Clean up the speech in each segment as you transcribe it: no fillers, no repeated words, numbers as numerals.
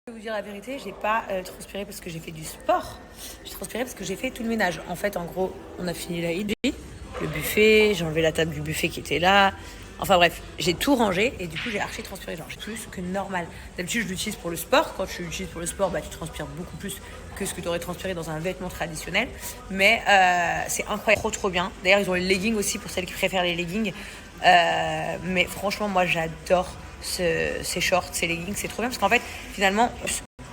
Je vais vous dire la vérité, j'ai pas transpiré parce que j'ai fait du sport. J'ai transpiré parce que j'ai fait tout le ménage. En fait, en gros, on a fini la Eid, le buffet, j'ai enlevé la table du buffet qui était là. Enfin bref, j'ai tout rangé et du coup j'ai archi transpiré, genre plus que normal. D'habitude je l'utilise pour le sport. Quand tu l'utilises pour le sport, bah tu transpires beaucoup plus que ce que tu aurais transpiré dans un vêtement traditionnel. Mais c'est incroyable, trop bien. D'ailleurs ils ont les leggings aussi pour celles qui préfèrent les leggings. Mais franchement moi j'adore ces shorts, ces leggings, c'est trop bien parce qu'en fait finalement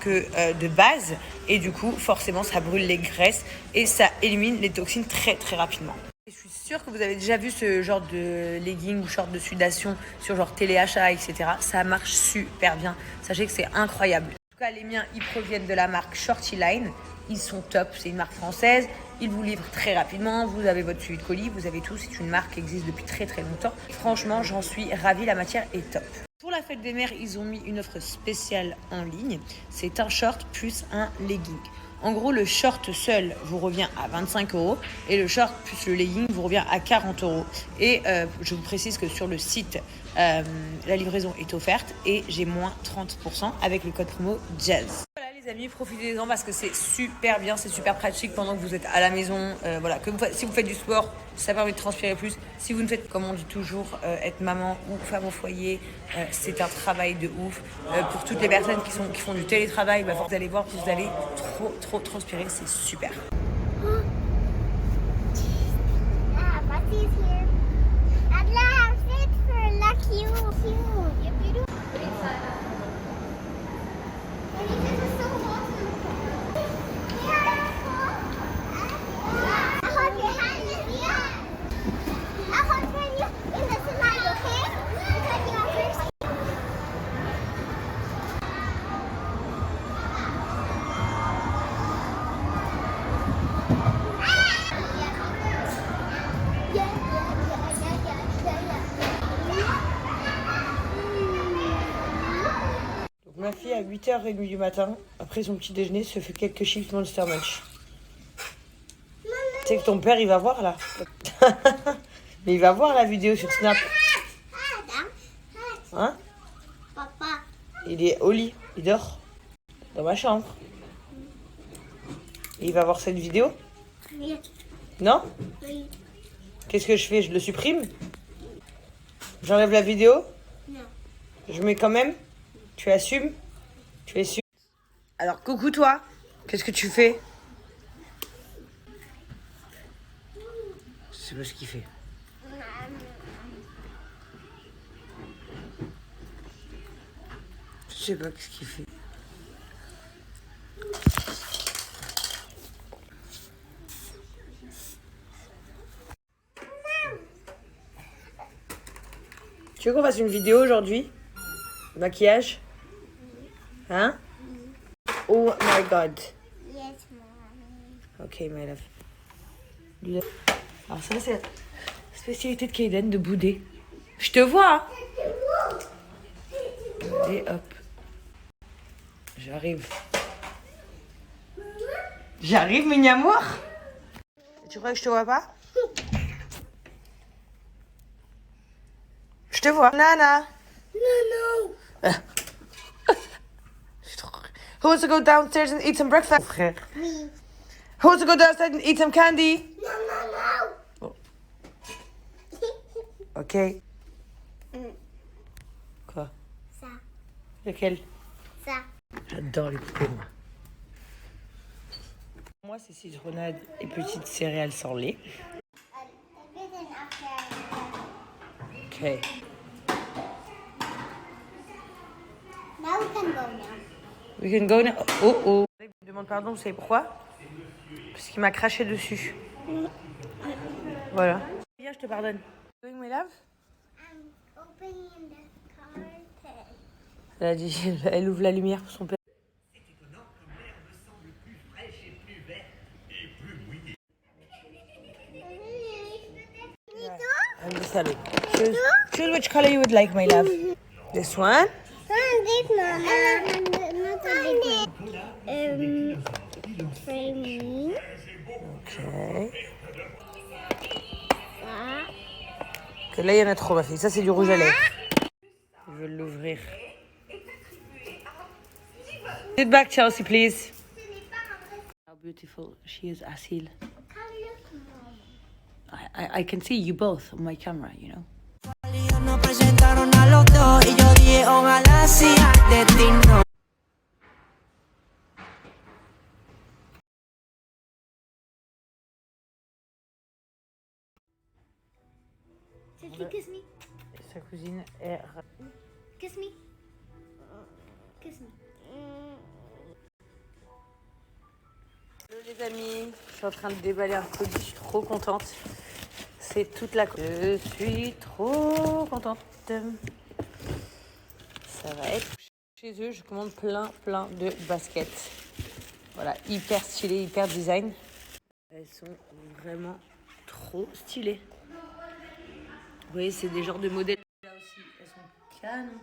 que de base et du coup forcément ça brûle les graisses et ça élimine les toxines très très rapidement. Je suis sûre que vous avez déjà vu ce genre de legging ou short de sudation sur genre téléachat, etc. Ça marche super bien. Sachez que c'est incroyable. En tout cas, les miens, ils proviennent de la marque Shorty Line. Ils sont top. C'est une marque française. Ils vous livrent très rapidement. Vous avez votre suivi de colis. Vous avez tout. C'est une marque qui existe depuis très très longtemps. Franchement, j'en suis ravie. La matière est top. Pour la fête des mères, ils ont mis une offre spéciale en ligne. C'est un short plus un legging. En gros, le short seul vous revient à 25 € et le short plus le legging vous revient à 40 €. Et je vous précise que sur le site, la livraison est offerte et j'ai moins 30% avec le code promo JAZZ. Voilà les amis, profitez-en parce que c'est super bien, c'est super pratique pendant que vous êtes à la maison. Voilà, si vous faites du sport, ça permet de transpirer plus. Si vous ne faites, comme on dit toujours, être maman ou femme au foyer, c'est un travail de ouf. Pour toutes les personnes qui font du télétravail, bah, vous allez voir, vous allez trop transpirer, c'est super. Ma fille, à 8h30 du matin, après son petit déjeuner, se fait quelques chips Monster Munch. Tu sais que ton père, il va voir là. Mais il va voir la vidéo sur Snap. Hein? Papa. Il est au lit, il dort. Dans ma chambre. Et il va voir cette vidéo? Oui. Non? Oui. Qu'est-ce que je fais? Je le supprime? J'enlève la vidéo? Non. Je mets quand même? Tu assumes? Tu es sûr? Alors, coucou toi, qu'est-ce que tu fais? Je sais pas ce qu'il fait. Je sais pas ce qu'il fait. Tu veux qu'on fasse une vidéo aujourd'hui? Maquillage? Hein? Oh my god. Yes, mommy. Ok, my love. Alors ça, c'est la spécialité de Kaden, de bouder. Je te vois, hein? Et hop. J'arrive. J'arrive, mini amour. Tu crois que je te vois pas? Je te vois. Nana. No, Who wants to go downstairs and eat some breakfast? Frère. Me. Who wants to go downstairs and eat some candy? No. Ok. Quoi? Ça. Lequel? Ça. J'adore les poupées, moi. Moi, c'est citronnade et petites céréales sans lait. Ok. Now we can go now. We can go now. Oh oh. Je me demande pardon, vous savez pourquoi? Parce qu'il m'a craché dessus. Voilà. Viens, je te pardonne. Doing my love? I'm opening the carpet. Elle a dit, elle ouvre la lumière pour son père. C'est étonnant comme l'air me semble plus fraîche et plus vert et plus mouillé. I'm just telling. Choose which color you would like, my love. This one? This mama. Not a big one. Framing. Ok. Ça. Que là, il y en a trop, ma fille. Ça, c'est du rouge à lèvres. Je veux l'ouvrir. Sit back, Chelsea, please. How beautiful she is, Asil. I can see you both on my camera, you know. Nos presentaron a los dos y yo dije ojalá sea el destino. Kiss me. Sa cousine est... Kiss me. Kiss me. Hello les amis, je suis en train de déballer un colis, je suis trop contente. C'est toute la... Je suis trop contente. Ça va être... Chez eux, je commande plein de baskets. Voilà, hyper stylées, hyper design. Elles sont vraiment trop stylées. Vous voyez, c'est des genres de modèles là aussi. Elles sont canon.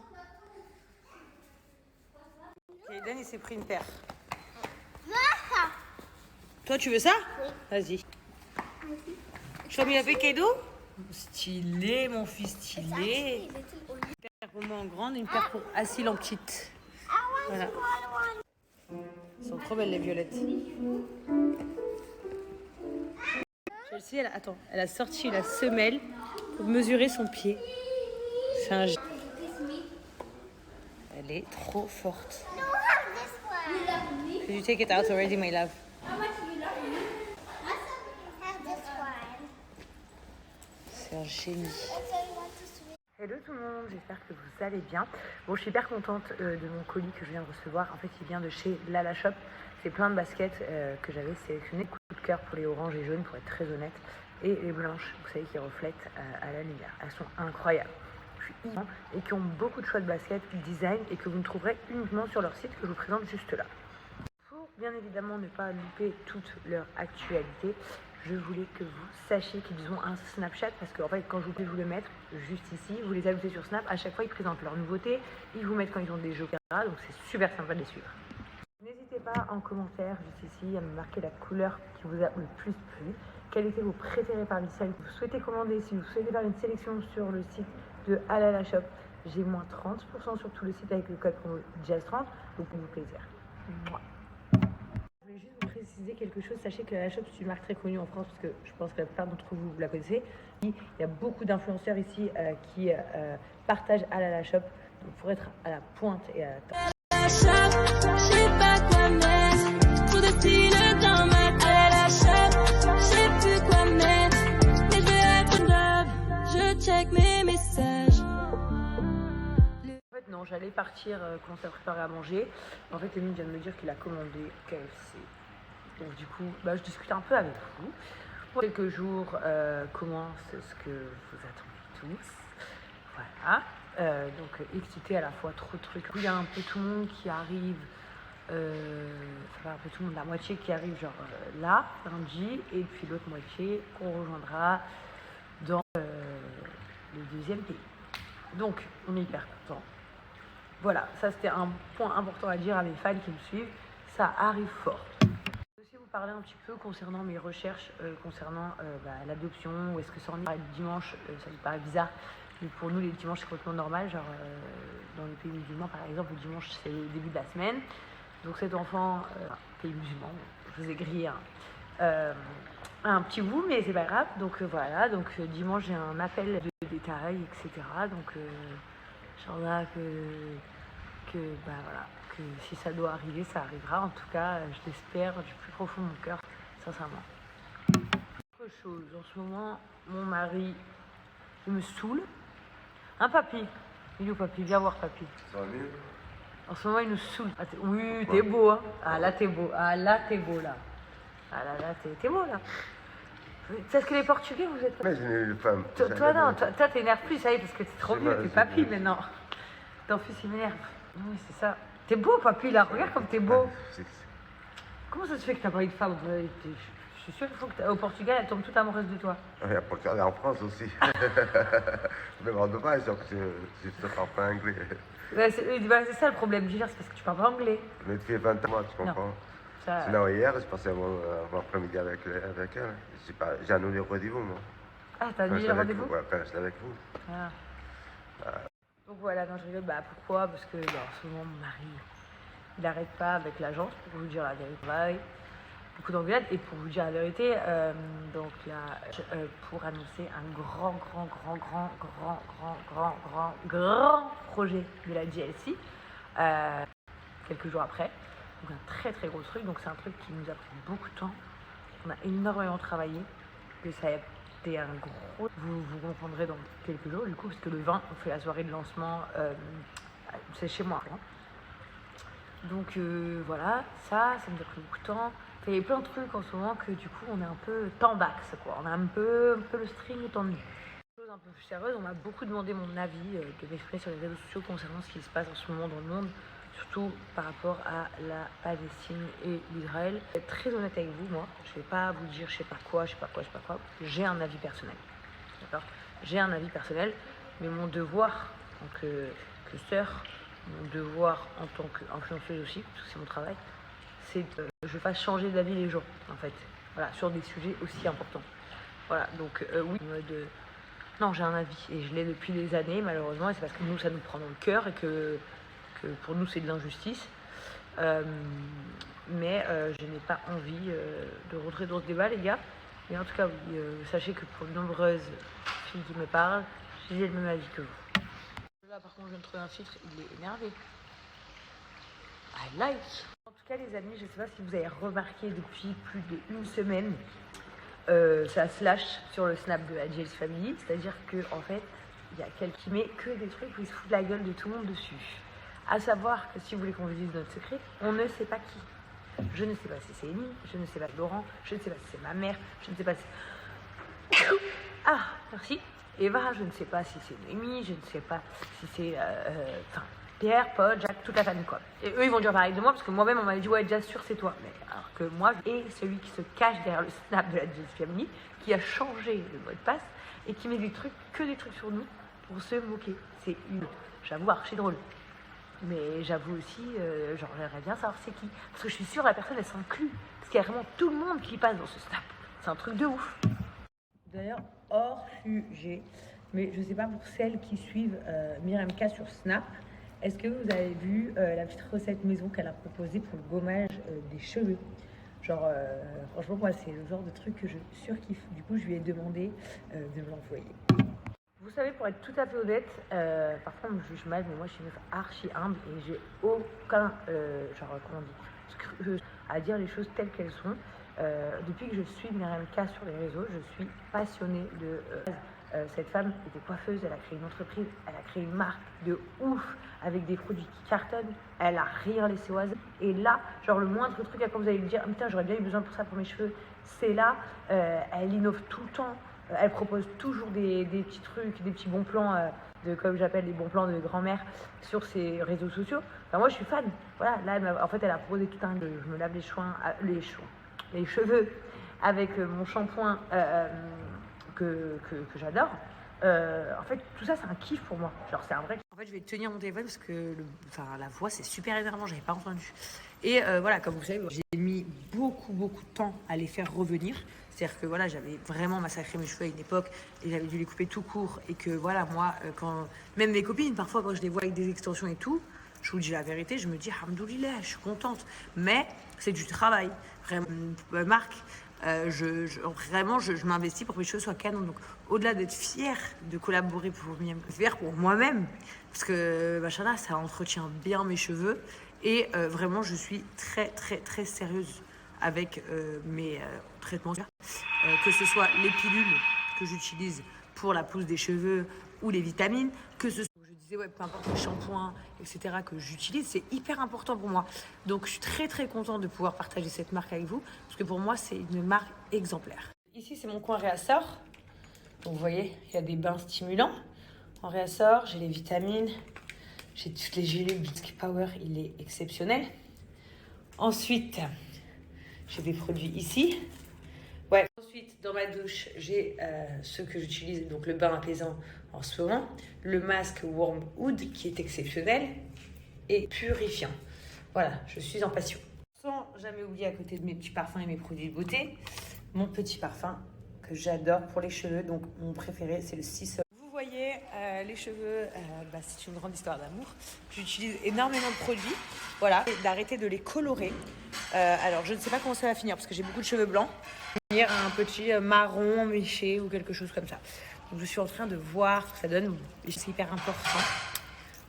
Kaiden, il s'est pris une paire. Toi, tu veux ça? Oui. Vas-y. Je il a fait cadeau? Stylé, mon fils, stylé. Une paire pour moi en grande, une paire pour Asil en petite. Voilà. Elles sont trop belles, les violettes. Chelsea, elle a sorti la semelle pour mesurer son pied. C'est un... Elle est trop forte. Could you take it out already, my love? C'est un génie. Hello tout le monde, j'espère que vous allez bien. Bon, je suis hyper contente de mon colis que je viens de recevoir. En fait, il vient de chez Lala Shop. C'est plein de baskets que j'avais sélectionnées. Coup de cœur pour les oranges et jaunes, pour être très honnête. Et les blanches, vous savez, qui reflètent à la lumière. Elles sont incroyables. Je suis hyper et qui ont beaucoup de choix de baskets, design, et que vous ne trouverez uniquement sur leur site que je vous présente juste là. Pour bien évidemment ne pas louper toute leur actualité, je voulais que vous sachiez qu'ils ont un Snapchat parce qu'en fait, quand je vous le mettre juste ici, vous les ajoutez sur Snap, à chaque fois ils présentent leurs nouveautés, ils vous mettent quand ils ont des jeux, etc. Donc c'est super sympa de les suivre. N'hésitez pas en commentaire juste ici à me marquer la couleur qui vous a le plus plu, quels étaient vos préférés parmi celles que vous souhaitez commander, si vous souhaitez faire une sélection sur le site de Alala Shop, j'ai moins 30% sur tout le site avec le code promo Jazz30, donc pour vous plaisir. Mouah. Je voulais juste vous préciser quelque chose. Sachez que la Shop, c'est une marque très connue en France parce que je pense que la plupart d'entre vous la connaissez. Il y a beaucoup d'influenceurs ici qui partagent à la Shop. Donc pour être à la pointe et à la non, j'allais partir commencer à préparer à manger. En fait, Emile vient de me dire qu'il a commandé KFC. Donc du coup, je discute un peu avec vous. Pour quelques jours, comment c'est ce que vous attendez tous. Voilà. Donc excité à la fois, trop de trucs. Il y a un peu tout le monde qui arrive. Un peu tout le monde, la moitié qui arrive genre là, lundi, et puis l'autre moitié qu'on rejoindra dans le deuxième pays. Donc, on est hyper contents. Voilà, ça c'était un point important à dire à mes fans qui me suivent. Ça arrive fort. Je vais aussi vous parler un petit peu concernant mes recherches, concernant l'adoption, où est-ce que ça en est. Dimanche, ça me paraît bizarre, mais pour nous les dimanches c'est complètement normal. Genre dans les pays musulmans par exemple, le dimanche c'est le début de la semaine. Donc cet enfant, pays musulman, je vous ai grillé un petit bout, mais c'est pas grave. Donc voilà, donc dimanche j'ai un appel de détail, etc. Donc Inch'Allah que si ça doit arriver, ça arrivera. En tout cas, je l'espère du plus profond de mon cœur, sincèrement. Autre chose, en ce moment, mon mari, il me saoule. Hein, papy? Il est où, papy? Viens voir, papy. Ça va mieux? En ce moment, il nous saoule. Ah, oui, t'es beau, hein? Ah, là, t'es beau. Ah, là, t'es beau, là. Ah, là, t'es beau, là. C'est ce que les Portugais, vous êtes... Mais je n'ai eu de femme. Toi, non. Toi, t'énerves plus, ça y est, parce que t'es trop vieux. T'es papy, maintenant. Ton fils, il m'énerve. Oui, c'est ça. T'es beau, papy, là. Regarde comme t'es beau. Comment ça se fait que t'as pas eu de femme? Je suis sûre qu'il faut qu'au Portugal, elle tombe toute amoureuse de toi. Il y a Portugal en France aussi. Même en dommage, donc je ne parle pas anglais. C'est ça le problème, je veux dire, c'est parce que tu parles pas anglais. Mais tu fais 20 ans, moi, tu comprends? Ça... Sinon, hier, je passais mon après-midi avec elle. J'ai annulé le rendez-vous, moi. Ah, t'as annulé le rendez-vous? Ouais, quand j'étais avec vous. Ah. Donc voilà, non, je rigole. Pourquoi? Parce que en ce moment, mon mari, il n'arrête pas avec l'agence, pour vous dire la vérité. Beaucoup d'engueulades. Et pour vous dire la vérité, donc là, pour annoncer un grand projet de la GLC, quelques jours après. Donc un très très gros truc. Donc c'est un truc qui nous a pris beaucoup de temps. On a énormément travaillé. Que ça a été un gros... Vous comprendrez dans quelques jours du coup, parce que le 20, on fait la soirée de lancement. C'est chez moi. Hein. Donc voilà, ça nous a pris beaucoup de temps. Il y a plein de trucs en ce moment que du coup on est un peu tendax quoi. On a un peu le string tendu. Chose un peu plus sérieuse, on m'a beaucoup demandé mon avis de m'exprimer sur les réseaux sociaux concernant ce qui se passe en ce moment dans le monde, surtout par rapport à la Palestine et l'Israël. Je vais être très honnête avec vous, moi, je vais pas vous dire je sais pas quoi. J'ai un avis personnel. D'accord ? J'ai un avis personnel, mais mon devoir en tant que sœur, mon devoir en tant qu'influenceuse aussi, parce que c'est mon travail, c'est que je fasse changer d'avis les gens, en fait. Voilà, sur des sujets aussi importants. Voilà, donc oui, non, j'ai un avis, et je l'ai depuis des années, malheureusement, et c'est parce que nous, ça nous prend dans le cœur, et que pour nous, c'est de l'injustice. Mais je n'ai pas envie de rentrer dans ce débat, les gars. Mais en tout cas, oui, sachez que pour de nombreuses filles qui me parlent, j'ai le même avis que vous. Là, par contre, je viens de trouver un filtre, il est énervé. I like. En tout cas, les amis, je ne sais pas si vous avez remarqué depuis plus d'une semaine, ça se lâche sur le snap de la GLC Family. C'est-à-dire qu'en fait, il y a quelqu'un qui met que des trucs où il se fout de la gueule de tout le monde dessus. À savoir que si vous voulez qu'on vous dise notre secret, on ne sait pas qui. Je ne sais pas si c'est Amy, je ne sais pas si c'est Laurent, je ne sais pas si c'est ma mère, je ne sais pas si... Ah, merci. Eva, je ne sais pas si c'est Noémie, je ne sais pas si c'est... Pierre, Paul, Jacques, toute la famille quoi. Et eux ils vont dire pareil de moi parce que moi-même on m'avait dit ouais déjà sûr c'est toi. Mais alors que moi et celui qui se cache derrière le snap de la GLC Family, qui a changé le mot de passe et qui met que des trucs sur nous pour se moquer. C'est j'avoue archi drôle. Mais j'avoue aussi, genre j'aimerais bien savoir c'est qui. Parce que je suis sûre la personne elle s'inclut. Parce qu'il y a vraiment tout le monde qui passe dans ce snap. C'est un truc de ouf. D'ailleurs, hors sujet, mais je sais pas pour celles qui suivent Myriam K sur Snap, est-ce que vous avez vu la petite recette maison qu'elle a proposée pour le gommage des cheveux? Genre, franchement, moi, c'est le genre de truc que je surkiffe. Du coup, je lui ai demandé de me l'envoyer. Vous savez, pour être tout à fait honnête, parfois on me juge mal, mais moi, je suis une meuf archi humble et j'ai aucun, à dire les choses telles qu'elles sont. Depuis que je suis Myriam K sur les réseaux, je suis passionnée de... cette femme était coiffeuse, elle a créé une entreprise, elle a créé une marque de ouf avec des produits qui cartonnent, elle a rien laissé au hasard. Et là, genre le moindre truc, quand vous allez lui dire, putain, j'aurais bien eu besoin pour ça pour mes cheveux, c'est là, elle innove tout le temps, elle propose toujours des petits trucs, des petits bons plans, comme j'appelle les bons plans de grand-mère sur ses réseaux sociaux. Enfin, moi, je suis fan. Voilà, là, en fait, elle a proposé tout un... Je me lave les cheveux avec mon shampoing que j'adore. En fait, tout ça, c'est un kiff pour moi. Genre, c'est un vrai kiff. En fait, je vais tenir mon téléphone parce que la voix, c'est super énervant. J'avais pas entendu. Et voilà, comme vous savez, j'ai mis beaucoup de temps à les faire revenir. C'est-à-dire que voilà, j'avais vraiment massacré mes cheveux à une époque et j'avais dû les couper tout court. Et que voilà, moi, quand même mes copines, parfois, quand je les vois avec des extensions et tout, je vous dis la vérité, je me dis, alhamdoulilah, je suis contente. Mais c'est du travail. Vraiment, Marc. Vraiment, je m'investis pour que mes cheveux soient canons. Donc, au-delà d'être fière de collaborer pour moi-même, parce que machallah, ça entretient bien mes cheveux. Et vraiment, je suis très sérieuse avec mes traitements. Que ce soit les pilules que j'utilise pour la pousse des cheveux ou les vitamines, que ce soit, je disais, ouais, peu importe le shampoing, etc., que j'utilise, c'est hyper important pour moi. Donc, je suis très contente de pouvoir partager cette marque avec vous, parce que pour moi, c'est une marque exemplaire. Ici, c'est mon coin réassort. Donc, vous voyez, il y a des bains stimulants. En réassort, j'ai les vitamines, j'ai toutes les gélules Bisque Power, il est exceptionnel. Ensuite, j'ai des produits ici. Ouais. Ensuite, dans ma douche, j'ai ce que j'utilise, donc le bain apaisant en ce moment, le masque Warm Oud qui est exceptionnel et purifiant. Voilà, je suis en passion. Sans jamais oublier à côté de mes petits parfums et mes produits de beauté, mon petit parfum que j'adore pour les cheveux, donc mon préféré c'est le Sea Salt. Vous voyez, les cheveux, c'est une grande histoire d'amour. J'utilise énormément de produits Voilà, et d'arrêter de les colorer. Alors, je ne sais pas comment ça va finir parce que j'ai beaucoup de cheveux blancs. Finir un petit marron méché ou quelque chose comme ça. Donc, je suis en train de voir ce que ça donne. Et c'est hyper important.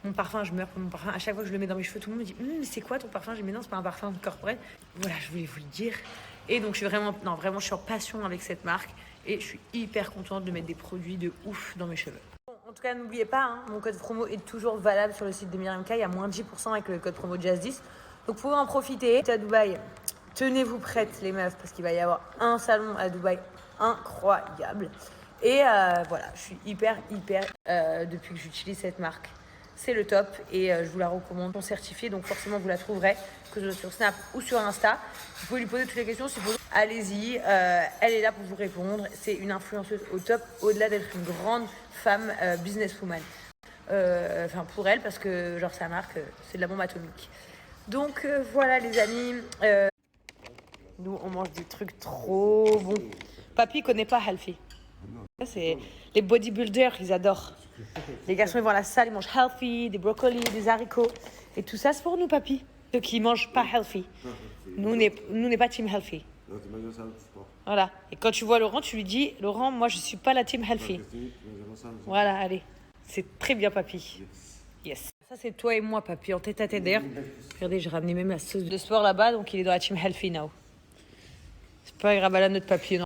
Mon parfum, je meurs pour mon parfum. À chaque fois que je le mets dans mes cheveux, tout le monde me dit mais c'est quoi ton parfum? J'ai dit mais non, c'est pas un parfum corporel. Voilà, je voulais vous le dire. Et donc, je suis vraiment, je suis en passion avec cette marque. Et je suis hyper contente de mettre des produits de ouf dans mes cheveux. Bon, en tout cas, n'oubliez pas, hein, mon code promo est toujours valable sur le site de Myriam K. Il y a moins de 10% avec le code promo Jazz10. Donc, vous pouvez en profiter. À Dubaï, tenez-vous prêtes, les meufs, parce qu'il va y avoir un salon à Dubaï incroyable. Et voilà, je suis hyper, depuis que j'utilise cette marque. C'est le top et je vous la recommande. Sont certifiés, donc forcément vous la trouverez, que ce soit sur Snap ou sur Insta. Vous pouvez lui poser toutes les questions. Si vous allez-y, elle est là pour vous répondre. C'est une influenceuse au top, au-delà d'être une grande femme businesswoman. Enfin pour elle, parce que genre sa marque, c'est de la bombe atomique. Donc voilà les amis. Nous on mange des trucs trop bons. Papy connaît pas healthy. C'est les bodybuilders, ils adorent. Les garçons, ils vont à la salle, ils mangent healthy, des brocolis, des haricots. Et tout ça, c'est pour nous, papy. Ceux qui mangent pas healthy. Nous, on n'est pas team healthy. Voilà. Et quand tu vois Laurent, tu lui dis, Laurent, moi, je suis pas la team healthy. Voilà, allez. C'est très bien, papy. Yes. Ça, c'est toi et moi, papy, en tête à tête. D'ailleurs, regardez, j'ai ramené même la sauce de sport là-bas, donc il est dans la team healthy now. C'est pas grave, à la notre papy. Non.